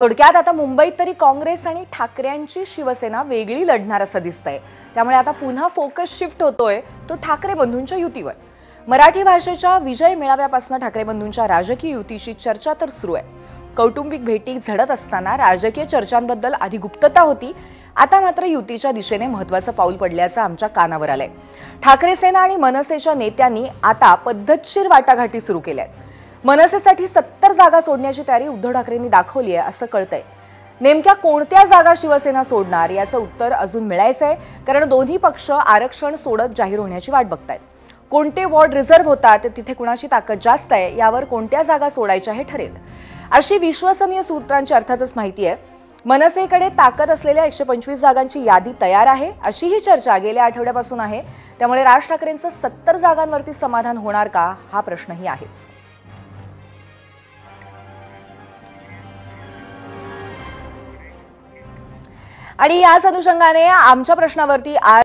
थोडक्यात आता मुंबईत तरी काँग्रेस आणि ठाकरेंची शिवसेना वेगळी लढणार असं दिसतंय। त्यामुळे आता पुन्हा फोकस शिफ्ट होतोय तो ठाकरे बंधूंच्या युतीवर। मराठी भाषेच्या विजय मेळाव्यापासून ठाकरे बंधूंच्या राजकीय युतीशी चर्चा तर सुरू आहे। कौटुंबिक भेटी झडत असताना राजकीय चर्चांबद्दल आधी गुप्तता होती, आता मात्र युतीच्या दिशेने महत्त्वाचं पाऊल पडल्याचं आमच्या कानावर आलंय। ठाकरे सेना आणि मनसेच्या नेत्यांनी आता पद्धतशीर वाटाघाटी सुरू केल्यात। मनसेसाठी 70 जागा सोडण्याची तयारी उद्धव ठाकरेंनी दाखवली आहे असं कळतंय। नेमक्या कोणत्या जागा शिवसेना सोडणार याचं उत्तर अजून मिळायचंय, कारण दोन्ही पक्ष आरक्षण सोडत जाहीर होण्याची वाट बघतायत। कोणते वॉर्ड रिझर्व्ह होतात, तिथे कुणाची ताकद जास्त आहे, यावर कोणत्या जागा सोडायच्या हे ठरेल। अशी विश्वसनीय सूत्रांची अर्थातच माहिती आहे। मनसेकडे ताकद असलेल्या 125 जागांची यादी तयार आहे अशी ही चर्चा गेल्या आठवड्यापासून आहे। त्यामुळे राज ठाकरेंचं 70 जागांवरती समाधान होणार का हा प्रश्नही आहेच। आणि याच अनुषंगाने आमच्या प्रश्नावरती आज